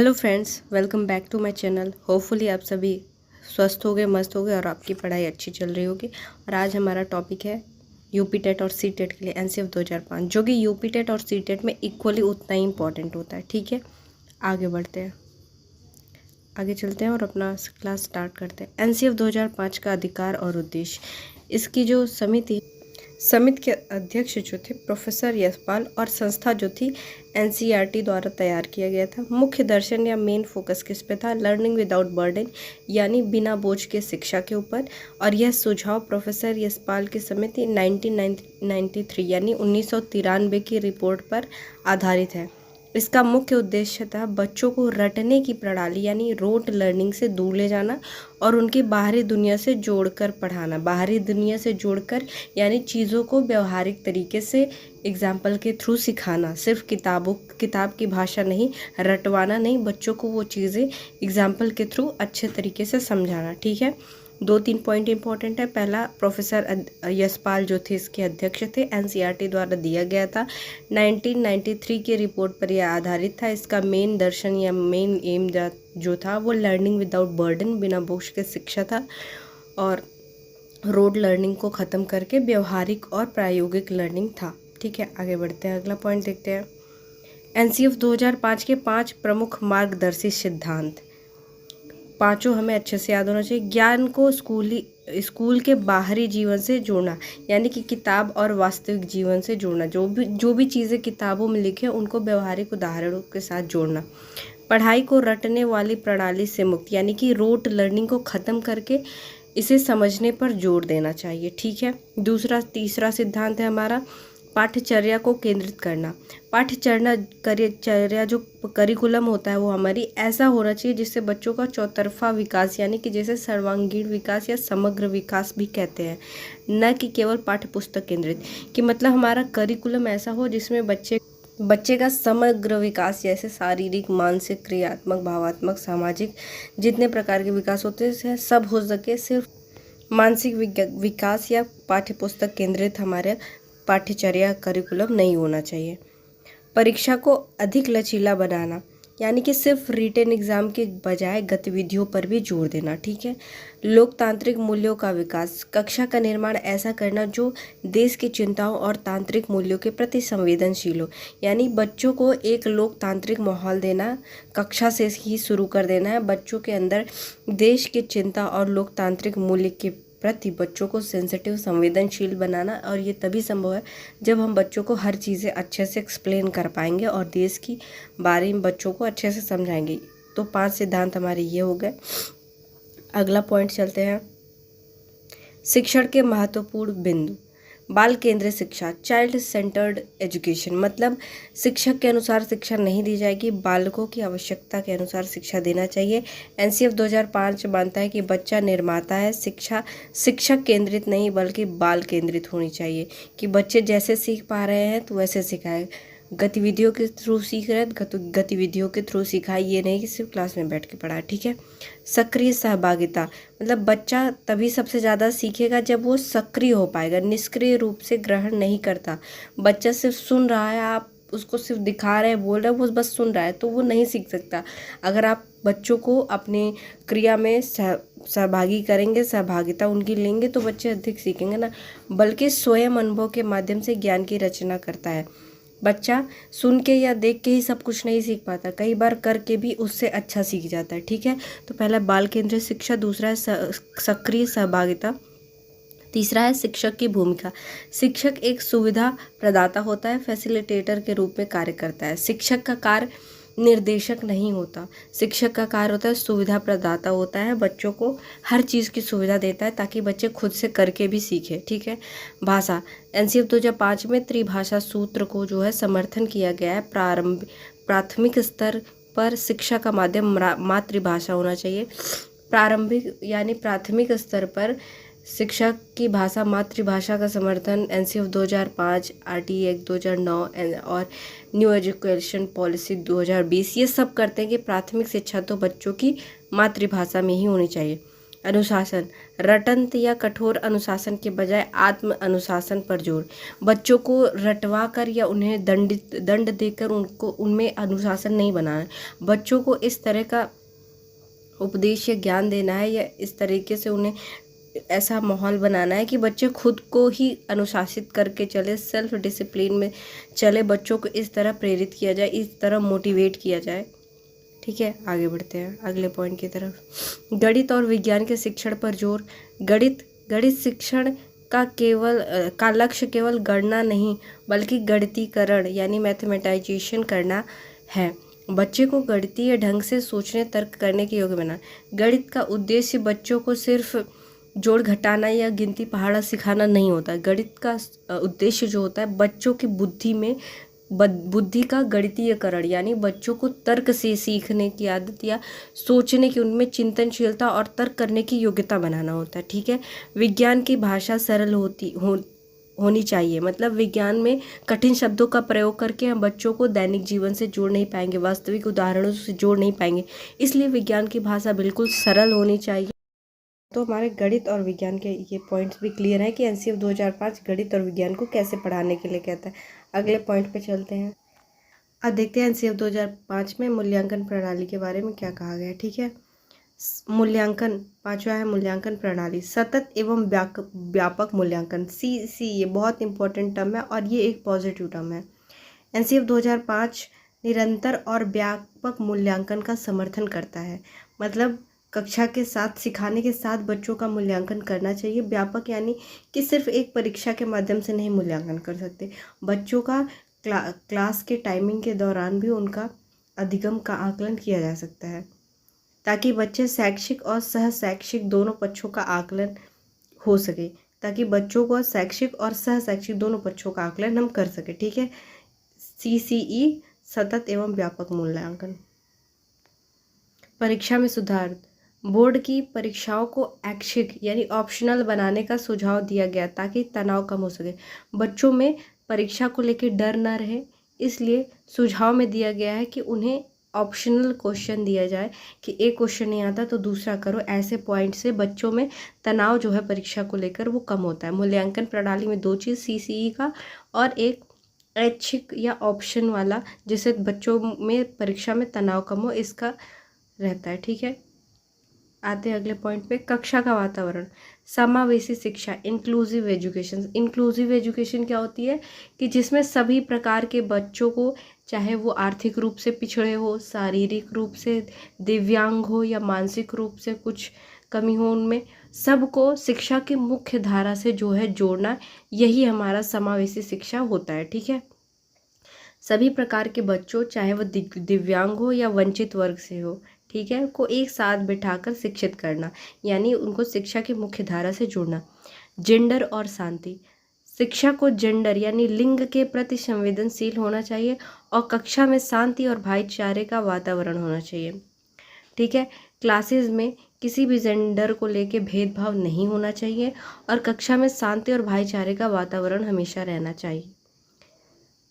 Hello friends, welcome back to my channel. Hopefully आप सभी स्वस्थ होगे, मस्त होगे और आपकी पढ़ाई अच्छी चल रही होगी। और आज हमारा टॉपिक है यूपी टेट और सी टेट के लिए एनसीएफ 2005, जो कि यूपी टेट और सी टेट में इक्वली उतना ही इम्पॉर्टेंट होता है। ठीक है, आगे बढ़ते हैं, आगे चलते हैं और अपना क्लास स्टार्ट करते हैं। एनसीएफ 2005 का अधिकार और उद्देश्य। इसकी जो समिति के अध्यक्ष जो थे प्रोफेसर यशपाल और संस्था जो थी एनसीईआरटी द्वारा तैयार किया गया था। मुख्य दर्शन या मेन फोकस किस पे था? लर्निंग विदाउट बर्डन, यानी बिना बोझ के शिक्षा के ऊपर। और यह सुझाव प्रोफेसर यशपाल की समिति 1993 यानी 1993 की रिपोर्ट पर आधारित है। इसका मुख्य उद्देश्य था बच्चों को रटने की प्रणाली यानी रोट लर्निंग से दूर ले जाना और उनकी बाहरी दुनिया से जोड़कर पढ़ाना। बाहरी दुनिया से जोड़कर यानी चीज़ों को व्यवहारिक तरीके से एग्जाम्पल के थ्रू सिखाना। सिर्फ किताब की भाषा नहीं, रटवाना नहीं, बच्चों को वो चीज़ें एग्जाम्पल के थ्रू अच्छे तरीके से समझाना। ठीक है, 2-3 पॉइंट इंपॉर्टेंट है। पहला, प्रोफेसर यशपाल जो थे इसके अध्यक्ष थे, एनसीईआरटी द्वारा दिया गया था। 1993 की रिपोर्ट पर यह आधारित था। इसका मेन दर्शन या मेन एम जो था वो लर्निंग विदाउट बर्डन, बिना बोझ के शिक्षा था और रोड लर्निंग को ख़त्म करके व्यवहारिक और प्रायोगिक लर्निंग था। ठीक है, आगे बढ़ते हैं, अगला पॉइंट देखते हैं। एनसीएफ 2005 के 5 प्रमुख मार्गदर्शी सिद्धांत, पांचों हमें अच्छे से याद होना चाहिए। ज्ञान को स्कूल के बाहरी जीवन से जोड़ना, यानी कि किताब और वास्तविक जीवन से जोड़ना। जो भी चीज़ें किताबों में लिखे उनको व्यवहारिक उदाहरणों के साथ जोड़ना। पढ़ाई को रटने वाली प्रणाली से मुक्त, यानी कि रोट लर्निंग को ख़त्म करके इसे समझने पर जोर देना चाहिए। ठीक है, तीसरा सिद्धांत है हमारा पाठ्यचर्या को केंद्रित करना। पाठ्यचर्या जो करिकुलम होता है वो हमारी ऐसा होना चाहिए जिससे बच्चों का चौतरफा विकास, यानी कि जैसे सर्वांगीण विकास या समग्र विकास भी कहते हैं, न कि केवल पाठ्य पुस्तक केंद्रित। कि मतलब हमारा करिकुलम ऐसा हो जिसमें बच्चे का समग्र विकास, जैसे शारीरिक, मानसिक, क्रियात्मक, भावात्मक, सामाजिक जितने प्रकार के विकास होते हैं सब हो सके। सिर्फ मानसिक विकास या पाठ्य पुस्तक केंद्रित हमारे पाठ्यचर्या करिकुलम नहीं होना चाहिए। परीक्षा को अधिक लचीला बनाना, यानी कि सिर्फ रिटन एग्जाम के बजाय गतिविधियों पर भी जोर देना। ठीक है, लोकतांत्रिक मूल्यों का विकास, कक्षा का निर्माण ऐसा करना जो देश की चिंताओं और तांत्रिक मूल्यों के प्रति संवेदनशील हो, यानी बच्चों को एक लोकतांत्रिक माहौल देना, कक्षा से ही शुरू कर देना है। बच्चों के अंदर देश की चिंता और लोकतांत्रिक मूल्य के प्रति बच्चों को सेंसिटिव, संवेदनशील बनाना। और ये तभी संभव है जब हम बच्चों को हर चीज़ें अच्छे से एक्सप्लेन कर पाएंगे और देश की बारे में बच्चों को अच्छे से समझाएंगे। तो 5 सिद्धांत हमारे ये हो गए। अगला पॉइंट चलते हैं, शिक्षण के महत्वपूर्ण बिंदु। बाल केंद्रित शिक्षा, चाइल्ड सेंटर्ड एजुकेशन, मतलब शिक्षक के अनुसार शिक्षा नहीं दी जाएगी, बालकों की आवश्यकता के अनुसार शिक्षा देना चाहिए। एनसीएफ 2005 मानता है कि बच्चा निर्माता है, शिक्षा शिक्षक केंद्रित नहीं बल्कि बाल केंद्रित होनी चाहिए। कि बच्चे जैसे सीख पा रहे हैं तो वैसे सिखाए, गतिविधियों के थ्रू सीख रहे हैं तो गतिविधियों के थ्रू सिखाए, ये नहीं कि सिर्फ क्लास में बैठ के पढ़ाए। ठीक है, सक्रिय सहभागिता, मतलब बच्चा तभी सबसे ज़्यादा सीखेगा जब वो सक्रिय हो पाएगा, निष्क्रिय रूप से ग्रहण नहीं करता। बच्चा सिर्फ सुन रहा है, आप उसको सिर्फ दिखा रहे हैं, बोल रहे हैं, वो बस सुन रहा है तो वो नहीं सीख सकता। अगर आप बच्चों को अपनी क्रिया में सहभागी करेंगे, सहभागिता उनकी लेंगे तो बच्चे अधिक सीखेंगे ना, बल्कि स्वयं अनुभव के माध्यम से ज्ञान की रचना करता है। बच्चा सुन के या देख के ही सब कुछ नहीं सीख पाता, कई बार करके भी उससे अच्छा सीख जाता है। ठीक है, तो पहला बाल केंद्रित शिक्षा, दूसरा है सक्रिय सहभागिता, तीसरा है शिक्षक की भूमिका। शिक्षक एक सुविधा प्रदाता होता है, फैसिलिटेटर के रूप में कार्य करता है। शिक्षक का कार्य निर्देशक नहीं होता, शिक्षक का कार्य होता है सुविधा प्रदाता होता है, बच्चों को हर चीज़ की सुविधा देता है ताकि बच्चे खुद से करके भी सीखे। ठीक है, भाषा, एनसीएफ 2005 में त्रिभाषा सूत्र को जो है समर्थन किया गया है। प्राथमिक स्तर पर शिक्षा का माध्यम मातृभाषा होना चाहिए। प्राथमिक स्तर पर शिक्षा की भाषा मातृभाषा का समर्थन एनसीएफ 2005, आरटीई एक्ट 2009 और न्यू एजुकेशन पॉलिसी 2020 ये सब करते हैं कि प्राथमिक शिक्षा तो बच्चों की मातृभाषा में ही होनी चाहिए। अनुशासन, रटंत या कठोर अनुशासन के बजाय आत्म अनुशासन पर जोर। बच्चों को रटवा कर या उन्हें दंड देकर उनको उनमें अनुशासन नहीं बनाना है। बच्चों को इस तरह का उपदेश या ज्ञान देना है या इस तरीके से उन्हें ऐसा माहौल बनाना है कि बच्चे खुद को ही अनुशासित करके चले, सेल्फ डिसिप्लिन में चले। बच्चों को इस तरह प्रेरित किया जाए, इस तरह मोटिवेट किया जाए। ठीक है, आगे बढ़ते हैं अगले पॉइंट की तरफ। गणित और विज्ञान के शिक्षण पर जोर। गणित शिक्षण का लक्ष्य केवल गणना नहीं बल्कि गणितीकरण यानी मैथमेटाइजेशन करना है। बच्चे को गणितीय ढंग से सोचने, तर्क करने के योग्य बनाना। गणित का उद्देश्य बच्चों को सिर्फ जोड़ घटाना या गिनती पहाड़ा सिखाना नहीं होता। गणित का उद्देश्य जो होता है बच्चों की बुद्धि का गणितीयकरण यानी बच्चों को तर्क से सीखने की आदत या सोचने की, उनमें चिंतनशीलता और तर्क करने की योग्यता बनाना होता है। ठीक है, विज्ञान की भाषा सरल होनी चाहिए। मतलब विज्ञान में कठिन शब्दों का प्रयोग करके हम बच्चों को दैनिक जीवन से जोड़ नहीं पाएंगे, वास्तविक उदाहरणों से जोड़ नहीं पाएंगे। इसलिए विज्ञान की भाषा बिल्कुल सरल होनी चाहिए। तो हमारे गणित और विज्ञान के ये पॉइंट्स भी क्लियर है कि एनसीएफ 2005 गणित और विज्ञान को कैसे पढ़ाने के लिए कहता है। अगले पॉइंट पे चलते हैं। अब देखते हैं एनसीएफ 2005 में मूल्यांकन प्रणाली के बारे में क्या कहा गया है। ठीक है, मूल्यांकन, पांचवा है मूल्यांकन प्रणाली, सतत एवं व्यापक मूल्यांकन। सी ये बहुत इंपॉर्टेंट टर्म है और ये एक पॉजिटिव टर्म है। एनसीएफ 2005 निरंतर और व्यापक मूल्यांकन का समर्थन करता है। मतलब कक्षा के साथ, सिखाने के साथ बच्चों का मूल्यांकन करना चाहिए। व्यापक यानी कि सिर्फ एक परीक्षा के माध्यम से नहीं मूल्यांकन कर सकते। बच्चों का क्लास के टाइमिंग के दौरान भी उनका अधिगम का आकलन किया जा सकता है ताकि बच्चे शैक्षिक और सह शैक्षिक दोनों पक्षों का आकलन हो सके, ताकि बच्चों को शैक्षिक और सह शैक्षिक दोनों पक्षों का आकलन हम कर सके। ठीक है, CCE सतत एवं व्यापक मूल्यांकन। परीक्षा में सुधार, बोर्ड की परीक्षाओं को ऐच्छिक यानी ऑप्शनल बनाने का सुझाव दिया गया ताकि तनाव कम हो सके। बच्चों में परीक्षा को लेकर डर ना रहे, इसलिए सुझाव में दिया गया है कि उन्हें ऑप्शनल क्वेश्चन दिया जाए कि एक क्वेश्चन नहीं आता तो दूसरा करो। ऐसे पॉइंट से बच्चों में तनाव जो है परीक्षा को लेकर वो कम होता है। मूल्यांकन प्रणाली में दो चीज़, CCE का और एक ऐच्छिक या ऑप्शन वाला, जिससे बच्चों में परीक्षा में तनाव कम हो, इसका रहता है। ठीक है, आते हैं अगले पॉइंट पे। कक्षा का वातावरण, समावेशी शिक्षा, इंक्लूसिव एजुकेशन। इंक्लूसिव एजुकेशन क्या होती है कि जिसमें सभी प्रकार के बच्चों को, चाहे वो आर्थिक रूप से पिछड़े हो, शारीरिक रूप से दिव्यांग हो या मानसिक रूप से कुछ कमी हो, उनमें सबको शिक्षा की मुख्य धारा से जो है जोड़ना, यही हमारा समावेशी शिक्षा होता है। ठीक है, सभी प्रकार के बच्चों, चाहे वो दिव्यांग हो या वंचित वर्ग से हो, ठीक है, को एक साथ बिठाकर शिक्षित करना यानी उनको शिक्षा की मुख्य धारा से जोड़ना। जेंडर और शांति, शिक्षा को जेंडर यानी लिंग के प्रति संवेदनशील होना चाहिए और कक्षा में शांति और भाईचारे का वातावरण होना चाहिए। ठीक है, क्लासेस में किसी भी जेंडर को लेके भेदभाव नहीं होना चाहिए और कक्षा में शांति और भाईचारे का वातावरण हमेशा रहना चाहिए।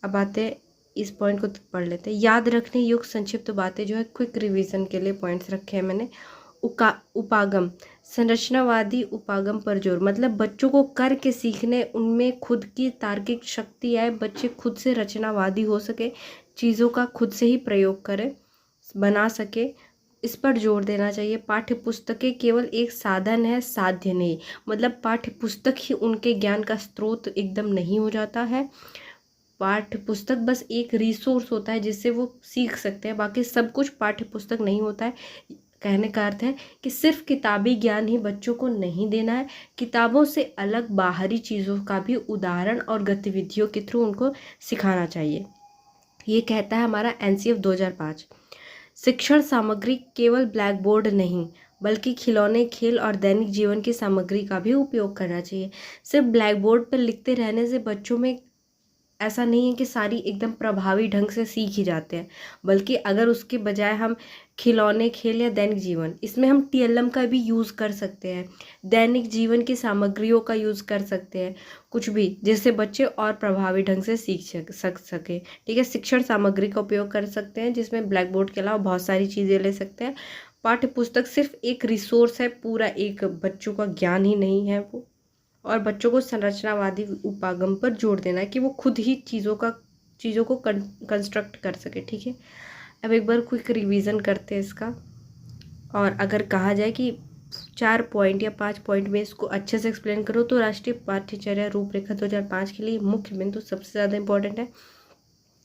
अब आते इस पॉइंट को पढ़ लेते हैं। याद रखने योग्य संक्षिप्त बातें जो है, क्विक रिवीजन के लिए पॉइंट्स रखे हैं मैंने। उपागम, संरचनावादी उपागम पर जोर। मतलब बच्चों को करके सीखने, उनमें खुद की तार्किक शक्ति आए, बच्चे खुद से रचनावादी हो सके, चीज़ों का खुद से ही प्रयोग करें, बना सके, इस पर जोर देना चाहिए। पाठ्य पुस्तकें केवल एक साधन है, साध्य नहीं। मतलब पाठ्य पुस्तक ही उनके ज्ञान का स्रोत एकदम नहीं हो जाता है। पाठ्य पुस्तक बस एक रिसोर्स होता है जिससे वो सीख सकते हैं, बाकी सब कुछ पाठ्य पुस्तक नहीं होता है। कहने का अर्थ है कि सिर्फ किताबी ज्ञान ही बच्चों को नहीं देना है, किताबों से अलग बाहरी चीज़ों का भी उदाहरण और गतिविधियों के थ्रू उनको सिखाना चाहिए। ये कहता है हमारा एनसीएफ 2005। शिक्षण सामग्री केवल ब्लैक बोर्ड नहीं बल्कि खिलौने, खेल और दैनिक जीवन की सामग्री का भी उपयोग करना चाहिए। सिर्फ ब्लैक बोर्ड पर लिखते रहने से बच्चों में ऐसा नहीं है कि सारी एकदम प्रभावी ढंग से सीख ही जाते हैं, बल्कि अगर उसके बजाय हम खिलौने, खेल या दैनिक जीवन, इसमें हम TLM का भी यूज़ कर सकते हैं, दैनिक जीवन की सामग्रियों का यूज़ कर सकते हैं, कुछ भी, जिससे बच्चे और प्रभावी ढंग से सीख सके। ठीक है, शिक्षण सामग्री का उपयोग कर सकते हैं जिसमें ब्लैक बोर्ड के अलावा बहुत सारी चीज़ें ले सकते हैं। पाठ्य पुस्तक सिर्फ एक रिसोर्स है, पूरा एक बच्चों का ज्ञान ही नहीं है वो। और बच्चों को संरचनावादी उपागम पर जोर देना है कि वो खुद ही चीज़ों को कंस्ट्रक्ट कर सके। ठीक है, अब एक बार क्विक रिवीजन करते हैं इसका। और अगर कहा जाए कि 4 पॉइंट या 5 पॉइंट में इसको अच्छे से एक्सप्लेन करो तो राष्ट्रीय पाठ्यचर्या रूपरेखा 2005 के लिए मुख्य बिंदु सबसे ज़्यादा इंपॉर्टेंट है।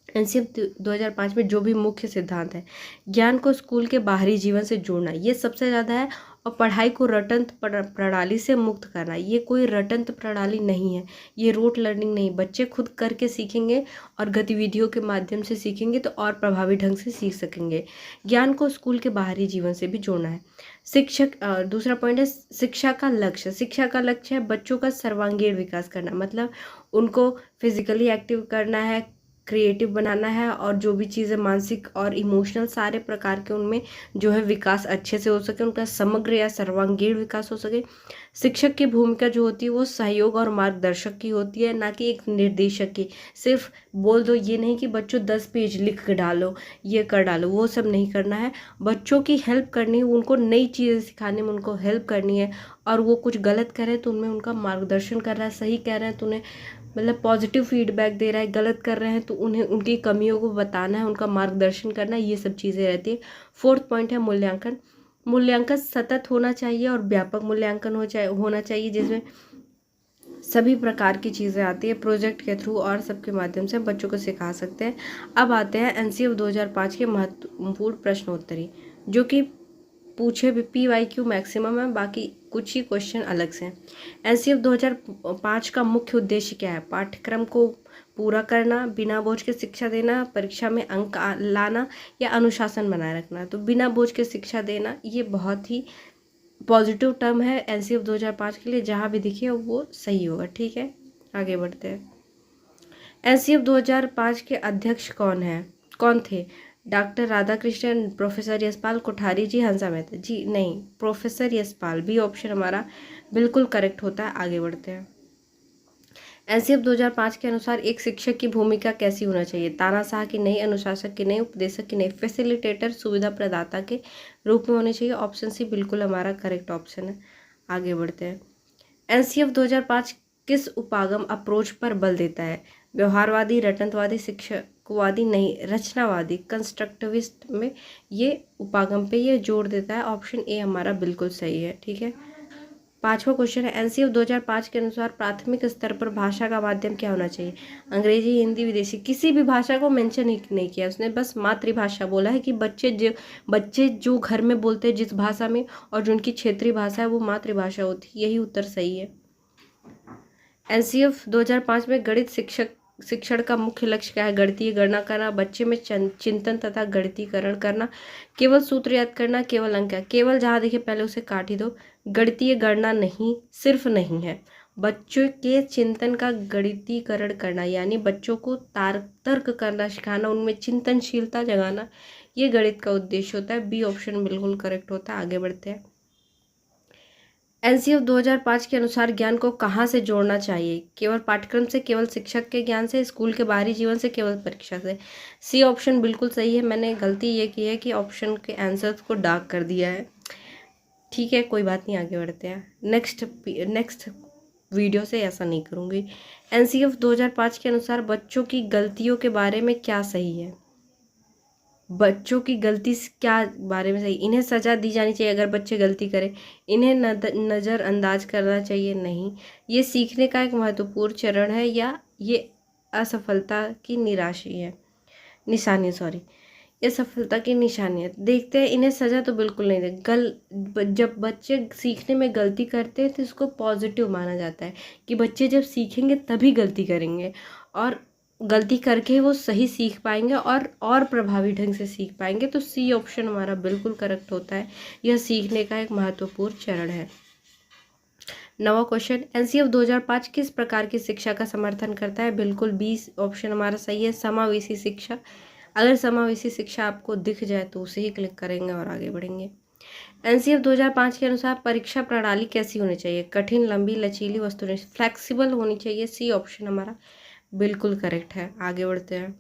एनसीएफ 2005 में जो भी मुख्य सिद्धांत है, ज्ञान को स्कूल के बाहरी जीवन से जोड़ना, ये सबसे ज़्यादा है। और पढ़ाई को रटंत्र प्रणाली से मुक्त करना, ये कोई रटंत्र प्रणाली नहीं है, ये रोट लर्निंग नहीं। बच्चे खुद करके सीखेंगे और गतिविधियों के माध्यम से सीखेंगे तो और प्रभावी ढंग से सीख सकेंगे। ज्ञान को स्कूल के बाहरी जीवन से भी जोड़ना है। दूसरा पॉइंट है शिक्षा का लक्ष्य। शिक्षा का लक्ष्य है बच्चों का सर्वांगीण विकास करना, मतलब उनको फिजिकली एक्टिव करना है, क्रिएटिव बनाना है, और जो भी चीज़ें मानसिक और इमोशनल सारे प्रकार के उनमें जो है विकास अच्छे से हो सके, उनका समग्र या सर्वांगीण विकास हो सके। शिक्षक की भूमिका जो होती है वो सहयोग और मार्गदर्शक की होती है, ना कि एक निर्देशक की। सिर्फ बोल दो ये नहीं कि बच्चों 10 पेज लिख के डालो, ये कर डालो, वो सब नहीं करना है। बच्चों की हेल्प करनी है, उनको नई चीज़ें सिखाने में उनको हेल्प करनी है। और वो कुछ गलत कर रहे हैं तो उनमें उनका मार्गदर्शन कर रहा है, सही कह रहे हैं तो उन्हें मतलब पॉजिटिव फीडबैक दे रहा है, गलत कर रहे हैं तो उन्हें उनकी कमियों को बताना है, उनका मार्गदर्शन करना है, ये सब चीज़ें रहती है। 4th पॉइंट है मूल्यांकन। मूल्यांकन सतत होना चाहिए और व्यापक मूल्यांकन होना चाहिए, जिसमें सभी प्रकार की चीज़ें आती है, प्रोजेक्ट के थ्रू और सबके माध्यम से बच्चों को सिखा सकते हैं। अब आते हैं एनसीएफ 2005 के महत्वपूर्ण प्रश्नोत्तरी, जो कि पूछे भी PYQ मैक्सिमम है, बाकी कुछ ही क्वेश्चन अलग से। एनसीएफ 2005 का मुख्य उद्देश्य क्या है? पाठ्यक्रम को पूरा करना, बिना बोझ के शिक्षा देना, परीक्षा में अंक लाना या अनुशासन बनाए रखना। तो बिना बोझ के शिक्षा देना ये बहुत ही पॉजिटिव टर्म है एनसीएफ 2005 के लिए, जहाँ भी दिखे वो सही होगा। ठीक है, आगे बढ़ते हैं। एनसीएफ 2005 के अध्यक्ष कौन थे? डॉक्टर राधाकृष्णन, प्रोफेसर यशपाल कोठारी जी, हंसा मेहता जी? नहीं, प्रोफेसर यशपाल, बी ऑप्शन हमारा बिल्कुल करेक्ट होता है। आगे बढ़ते हैं। एनसीएफ 2005 के अनुसार एक शिक्षक की भूमिका कैसी होना चाहिए? तानाशाह की नहीं, अनुशासक की नहीं, उपदेशक की नहीं, फैसिलिटेटर, सुविधा प्रदाता के रूप में होनी चाहिए। ऑप्शन सी बिल्कुल हमारा करेक्ट ऑप्शन है। आगे बढ़ते हैं। एनसीएफ 2005 किस उपागम अप्रोच पर बल देता है? व्यवहारवादी, रटंतवादी, शिक्षकवादी नहीं, रचनावादी, कंस्ट्रक्टिविस्ट में ये उपागम पे ये जोर देता है। ऑप्शन ए हमारा बिल्कुल सही है। ठीक है, 5वां क्वेश्चन है एनसीएफ 2005 के अनुसार प्राथमिक स्तर पर भाषा का माध्यम क्या होना चाहिए? अंग्रेजी, हिंदी, विदेशी? किसी भी भाषा को मेंशन ही नहीं किया उसने, बस मातृभाषा बोला है कि बच्चे जो घर में बोलते हैं जिस भाषा में, और जो उनकी क्षेत्रीय भाषा है वो मातृभाषा होती है। यही उत्तर सही है। एनसीएफ 2005 में गणित शिक्षण का मुख्य लक्ष्य क्या है? गणितीय गणना करना, बच्चे में चिंतन तथा गणितीकरण करना, केवल सूत्र याद करना, केवल अंक। केवल जहाँ देखिए पहले उसे काट ही दो। गणितीय गणना नहीं, सिर्फ नहीं है, बच्चों के चिंतन का गणितीकरण करना, यानी बच्चों को तर्क करना सिखाना, उनमें चिंतनशीलता जगाना, ये गणित का उद्देश्य होता है। बी ऑप्शन बिल्कुल करेक्ट होता है। आगे बढ़ते हैं। एनसीएफ 2005 के अनुसार ज्ञान को कहाँ से जोड़ना चाहिए? केवल पाठ्यक्रम से, केवल शिक्षक के ज्ञान से, स्कूल के बाहरी जीवन से, केवल परीक्षा से? सी ऑप्शन बिल्कुल सही है। मैंने गलती ये की है कि ऑप्शन के आंसर्स को डार्क कर दिया है। ठीक है, कोई बात नहीं, आगे बढ़ते हैं। नेक्स्ट वीडियो से ऐसा नहीं करूँगी। एनसीएफ 2005 के अनुसार बच्चों की गलतियों के बारे में क्या सही है? बच्चों की गलती क्या बारे में सही? इन्हें सज़ा दी जानी चाहिए अगर बच्चे गलती करें, इन्हें नज़रअंदाज करना चाहिए नहीं, ये सीखने का एक महत्वपूर्ण चरण है, या ये असफलता की निशानी ये सफलता की निशानी है। देखते हैं, इन्हें सज़ा तो बिल्कुल नहीं दे। जब बच्चे सीखने में गलती करते हैं तो इसको पॉजिटिव माना जाता है कि बच्चे जब सीखेंगे तभी गलती करेंगे, और गलती करके वो सही सीख पाएंगे और प्रभावी ढंग से सीख पाएंगे। तो सी ऑप्शन हमारा बिल्कुल करेक्ट होता है, यह सीखने का एक महत्वपूर्ण चरण है। 9वां क्वेश्चन, एनसीएफ 2005 किस प्रकार की शिक्षा का समर्थन करता है? बिल्कुल बी ऑप्शन हमारा सही है, समावेशी शिक्षा। अगर समावेशी शिक्षा आपको दिख जाए तो उसे ही क्लिक करेंगे और आगे बढ़ेंगे। एनसीएफ 2005 के अनुसार परीक्षा प्रणाली कैसी होनी चाहिए? कठिन, लंबी, लचीली, वस्तुनिष्ठ? फ्लेक्सिबल होनी चाहिए। सी ऑप्शन हमारा बिल्कुल करेक्ट है। आगे बढ़ते हैं।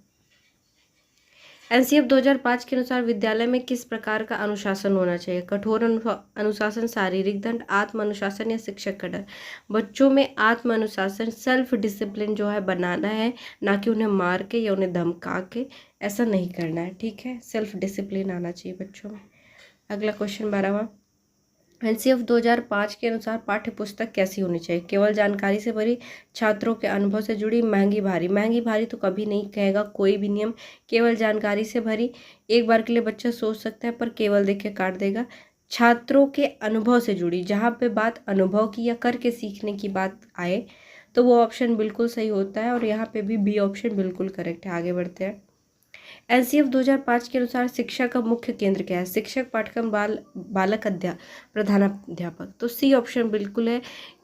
एनसीएफ 2005 के अनुसार विद्यालय में किस प्रकार का अनुशासन होना चाहिए? कठोर अनुशासन, शारीरिक दंड, आत्म अनुशासन या शिक्षक का डर? बच्चों में आत्म अनुशासन, सेल्फ डिसिप्लिन जो है बनाना है, ना कि उन्हें मार के या उन्हें धमका के, ऐसा नहीं करना है, ठीक है। सेल्फ डिसिप्लिन आना चाहिए बच्चों में। अगला क्वेश्चन 12वां, एनसीएफ 2005 के अनुसार पाठ्य पुस्तक कैसी होनी चाहिए? केवल जानकारी से भरी, छात्रों के अनुभव से जुड़ी, महंगी भारी? महंगी भारी तो कभी नहीं कहेगा कोई भी नियम। केवल जानकारी से भरी, एक बार के लिए बच्चा सोच सकता है पर केवल देख के काट देगा। छात्रों के अनुभव से जुड़ी, जहाँ पे बात अनुभव की या करके सीखने की बात आए तो वो ऑप्शन बिल्कुल सही होता है, और यहाँ पे भी बी ऑप्शन बिल्कुल करेक्ट है। आगे बढ़ते हैं। एनसीएफ 2005 के अनुसार शिक्षा का मुख्य केंद्र क्या है? शिक्षक, पाठ्यक्रम, बालक प्रधानाध्यापक? तो सी ऑप्शन बिल्कुल है,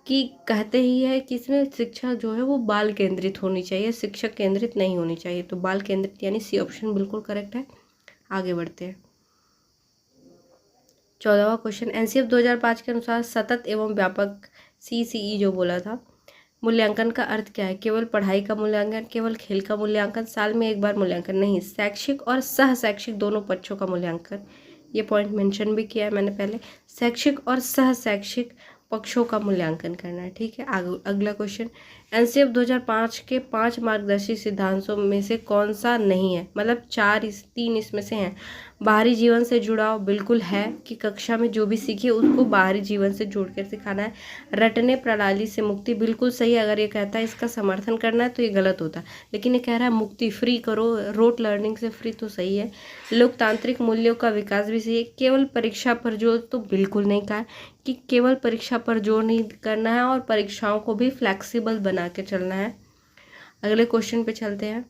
कि कहते ही है कि इसमें शिक्षा जो है वो बाल केंद्रित होनी चाहिए, शिक्षक केंद्रित नहीं होनी चाहिए। तो बाल केंद्रित यानी सी ऑप्शन बिल्कुल करेक्ट है। आगे बढ़ते हैं। 14वां क्वेश्चन, एनसीएफ 2005 के अनुसार सतत एवं व्यापक सीसीई जो बोला था, मूल्यांकन का अर्थ क्या है? केवल पढ़ाई का मूल्यांकन, केवल खेल का मूल्यांकन, साल में एक बार मूल्यांकन? नहीं, शैक्षिक और सह शैक्षिक दोनों पक्षों का मूल्यांकन। ये पॉइंट मेंशन भी किया है मैंने पहले, शैक्षिक और सह शैक्षिक पक्षों का मूल्यांकन करना है, ठीक है। अगला क्वेश्चन, एनसीएफ 2005 के 5 मार्गदर्शी सिद्धांतों में से कौन सा नहीं है? मतलब 3 इसमें से हैं। बाहरी जीवन से जुड़ाव बिल्कुल है, कि कक्षा में जो भी सीखे उसको बाहरी जीवन से जोड़कर सिखाना है। रटने प्रणाली से मुक्ति बिल्कुल सही है। अगर ये कहता है इसका समर्थन करना है तो ये गलत होता है, लेकिन ये कह रहा है मुक्ति फ्री करो, रोट लर्निंग से फ्री, तो सही है। लोकतांत्रिक मूल्यों का विकास भी सही है। केवल परीक्षा पर जोर तो बिल्कुल नहीं कहा है, कि केवल परीक्षा पर जोर नहीं करना है, और परीक्षाओं को भी फ्लैक्सिबल बना के चलना है। अगले क्वेश्चन पे चलते हैं।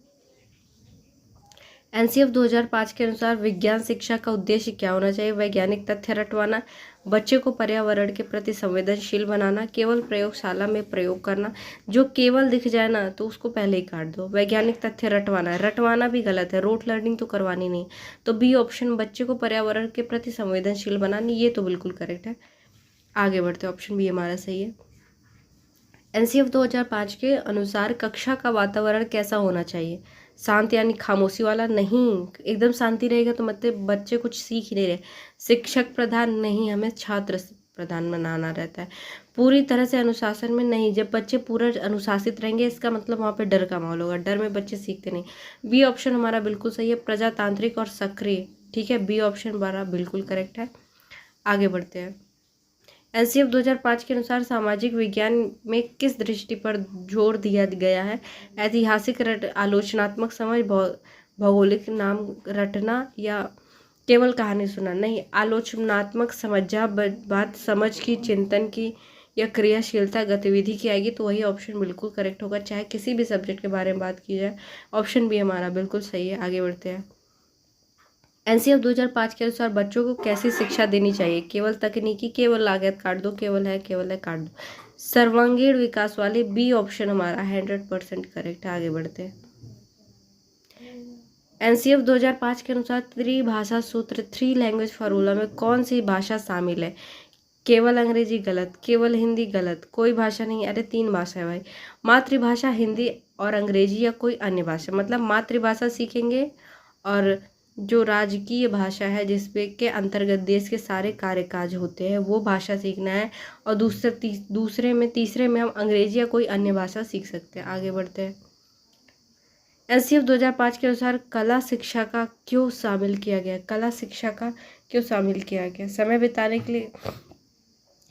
एनसीएफ 2005 के अनुसार विज्ञान शिक्षा का उद्देश्य क्या होना चाहिए? वैज्ञानिक तथ्य रटवाना, बच्चे को पर्यावरण के प्रति संवेदनशील बनाना, केवल प्रयोगशाला में प्रयोग करना। जो केवल दिख जाए ना तो उसको पहले ही काट दो। वैज्ञानिक तथ्य रटवाना, रटवाना भी गलत है, रोट लर्निंग तो करवानी नहीं। तो बी ऑप्शन, बच्चे को पर्यावरण के प्रति संवेदनशील बनानी, ये तो बिल्कुल करेक्ट है। आगे बढ़ते, ऑप्शन बी हमारा सही है। एनसीएफ 2005 के अनुसार कक्षा का वातावरण कैसा होना चाहिए? शांत यानी खामोशी वाला? नहीं, एकदम शांति रहेगा तो मतलब बच्चे कुछ सीख ही नहीं रहे। शिक्षक प्रधान? नहीं, हमें छात्र प्रधान बनाना रहता है। पूरी तरह से अनुशासन में? नहीं, जब बच्चे पूरा अनुशासित रहेंगे इसका मतलब वहाँ पे डर का माहौल होगा, डर में बच्चे सीखते नहीं। बी ऑप्शन हमारा बिल्कुल सही है, प्रजातांत्रिक और सक्रिय, ठीक है। बी ऑप्शन हमारा बिल्कुल करेक्ट है। आगे बढ़ते हैं। एनसीएफ 2005 के अनुसार सामाजिक विज्ञान में किस दृष्टि पर जोर दिया गया है? ऐतिहासिक आलोचनात्मक समझ, भौगोलिक नाम रटना, या केवल कहानी सुना? नहीं, आलोचनात्मक समझ, जहाँ बात समझ की, चिंतन की या क्रियाशीलता गतिविधि की आएगी तो वही ऑप्शन बिल्कुल करेक्ट होगा, चाहे किसी भी सब्जेक्ट के बारे में बात की जाए। ऑप्शन बी हमारा बिल्कुल सही है। आगे बढ़ते हैं। एनसीएफ 2005 के अनुसार बच्चों को कैसी शिक्षा देनी चाहिए? केवल तकनीकी, केवल लागत काट दो, केवल है काट दो, सर्वांगीण विकास वाले? बी ऑप्शन हमारा 100% करेक्ट है। आगे बढ़ते हैं। एनसीएफ 2005 के अनुसार त्रिभाषा सूत्र 3 लैंग्वेज फार्मूला में कौन सी भाषा शामिल है? केवल अंग्रेजी? गलत। केवल हिंदी? गलत। कोई भाषा नहीं? अरे 3 भाषा है भाई, मातृभाषा, हिंदी और अंग्रेजी, या कोई अन्य भाषा। मतलब मातृभाषा सीखेंगे, और जो राजकीय भाषा है जिसपे के अंतर्गत देश के सारे कार्य काज होते हैं वो भाषा सीखना है, और तीसरे में हम अंग्रेजी या कोई अन्य भाषा सीख सकते हैं। आगे बढ़ते हैं। एनसीएफ 2005 के अनुसार कला शिक्षा का क्यों शामिल किया गया? कला शिक्षा का क्यों शामिल किया गया? समय बिताने के लिए,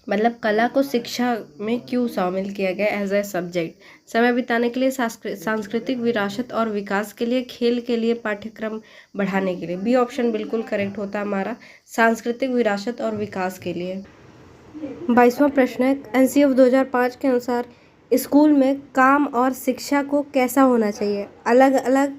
मतलब कला को शिक्षा में क्यों शामिल किया गया एज ए सब्जेक्ट? समय बिताने के लिए, सांस्कृतिक विरासत और विकास के लिए, खेल के लिए, पाठ्यक्रम बढ़ाने के लिए? बी ऑप्शन बिल्कुल करेक्ट होता है हमारा, सांस्कृतिक विरासत और विकास के लिए। 22वां प्रश्न है, एनसीएफ 2005 के अनुसार स्कूल में काम और शिक्षा को कैसा होना चाहिए? अलग अलग,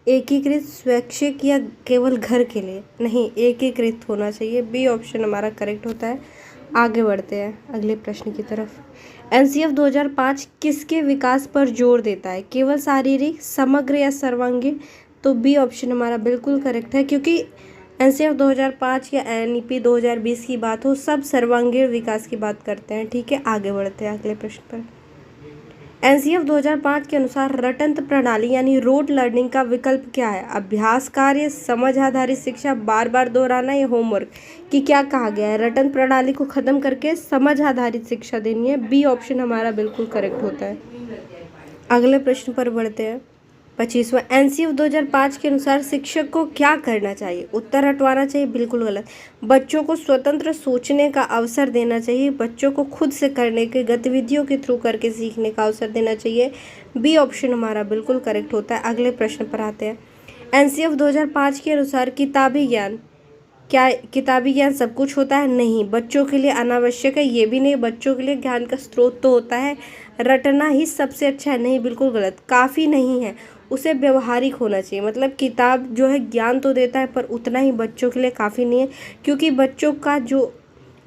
एकीकृत, स्वैच्छिक, या केवल घर के लिए? नहीं, एकीकृत होना चाहिए। बी ऑप्शन हमारा करेक्ट होता है। आगे बढ़ते हैं अगले प्रश्न की तरफ। एनसीएफ 2005 किसके विकास पर जोर देता है? केवल शारीरिक, समग्र, या सर्वांगीण? तो बी ऑप्शन हमारा बिल्कुल करेक्ट है, क्योंकि एनसीएफ 2005 या एनईपी 2020 की बात हो, सब सर्वांगीण विकास की बात करते हैं, ठीक है। आगे बढ़ते हैं अगले प्रश्न पर। एनसीएफ 2005 के अनुसार रटंत प्रणाली यानी रोट लर्निंग का विकल्प क्या है? अभ्यास कार्य, समझ आधारित शिक्षा, बार बार दोहराना या होमवर्क। कि क्या कहा गया है? रटंत प्रणाली को खत्म करके समझ आधारित शिक्षा देनी है। बी ऑप्शन हमारा बिल्कुल करेक्ट होता है। अगले प्रश्न पर बढ़ते हैं। 25वां, एनसीएफ 2005 के अनुसार शिक्षक को क्या करना चाहिए? उत्तर हटवाना चाहिए, बिल्कुल गलत। बच्चों को स्वतंत्र सोचने का अवसर देना चाहिए। बच्चों को खुद से करने के गतिविधियों के थ्रू करके सीखने का अवसर देना चाहिए। बी ऑप्शन हमारा बिल्कुल करेक्ट होता है। अगले प्रश्न पर आते हैं। एनसीएफ 2005 के अनुसार किताबी ज्ञान, क्या किताबी ज्ञान सब कुछ होता है? नहीं। बच्चों के लिए अनावश्यक है? ये भी नहीं। बच्चों के लिए ज्ञान का स्रोत तो होता है। रटना ही सबसे अच्छा है? नहीं, बिल्कुल गलत। काफ़ी नहीं है, उसे व्यवहारिक होना चाहिए। मतलब किताब जो है ज्ञान तो देता है पर उतना ही बच्चों के लिए काफ़ी नहीं है, क्योंकि बच्चों का जो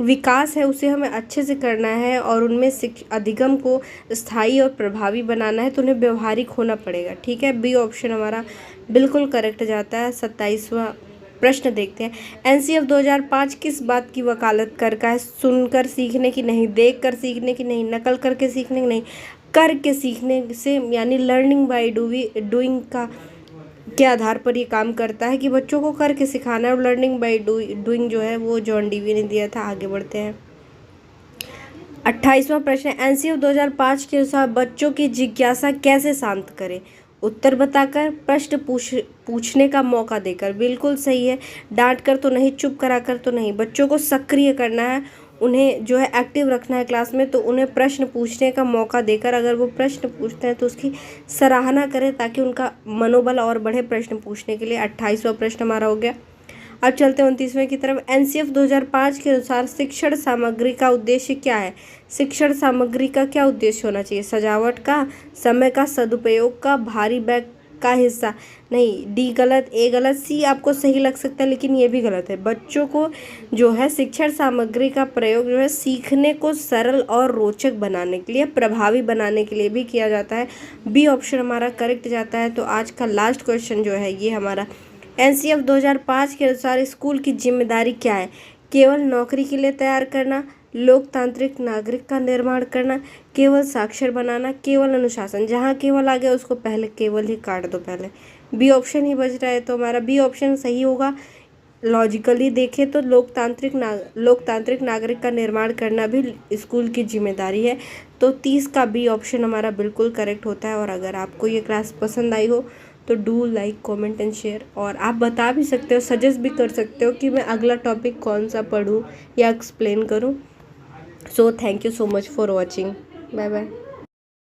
विकास है उसे हमें अच्छे से करना है और उनमें अधिगम को स्थायी और प्रभावी बनाना है, तो उन्हें व्यवहारिक होना पड़ेगा। ठीक है, बी ऑप्शन हमारा बिल्कुल करेक्ट जाता है। 27वां प्रश्न देखते हैं। एनसीएफ 2005 किस बात की वकालत करता है? सुनकर सीखने की नहीं, देखकर सीखने की नहीं, नकल करके सीखने की नहीं, करके सीखने से यानी लर्निंग बाय डूइंग का के आधार पर ये काम करता है कि बच्चों को करके सिखाना है। और लर्निंग बाय डूइंग जो है वो जॉन डीवी ने दिया था। आगे बढ़ते हैं। 28वां प्रश्न, एनसीएफ 2005 के अनुसार बच्चों की जिज्ञासा कैसे शांत करें? उत्तर बताकर, प्रश्न पूछने का मौका देकर। बिल्कुल सही है। डांट कर तो नहीं, चुप कराकर तो नहीं। बच्चों को सक्रिय करना है, उन्हें जो है एक्टिव रखना है क्लास में, तो उन्हें प्रश्न पूछने का मौका देकर अगर वो प्रश्न पूछते हैं तो उसकी सराहना करें ताकि उनका मनोबल और बढ़े प्रश्न पूछने के लिए। 28वां प्रश्न हमारा हो गया। अब चलते हैं 29वें की तरफ। एनसीएफ 2005 के अनुसार शिक्षण सामग्री का उद्देश्य क्या है? शिक्षण सामग्री का क्या उद्देश्य होना चाहिए? सजावट का, समय का सदुपयोग का, भारी बैग का हिस्सा। नहीं, डी गलत, ए गलत, सी आपको सही लग सकता है लेकिन ये भी गलत है। बच्चों को जो है शिक्षण सामग्री का प्रयोग जो है सीखने को सरल और रोचक बनाने के लिए, प्रभावी बनाने के लिए भी किया जाता है। बी ऑप्शन हमारा करेक्ट जाता है। तो आज का लास्ट क्वेश्चन जो है ये हमारा, एनसीएफ 2005 के अनुसार स्कूल की जिम्मेदारी क्या है? केवल नौकरी के लिए तैयार करना, लोकतांत्रिक नागरिक का निर्माण करना, केवल साक्षर बनाना, केवल अनुशासन। जहाँ केवल आ गया उसको पहले केवल ही काट दो पहले। बी ऑप्शन ही बच रहा है, तो हमारा बी ऑप्शन सही होगा। लॉजिकली देखें तो लोकतांत्रिक नागरिक का निर्माण करना भी स्कूल की जिम्मेदारी है। तो 30 का बी ऑप्शन हमारा बिल्कुल करेक्ट होता है। और अगर आपको ये क्लास पसंद आई हो तो do like, comment and share. और आप बता भी सकते हो, सजेस्ट भी कर सकते हो कि मैं अगला टॉपिक कौन सा पढूं या एक्सप्लेन करूं। So thank you so much for watching. Bye bye.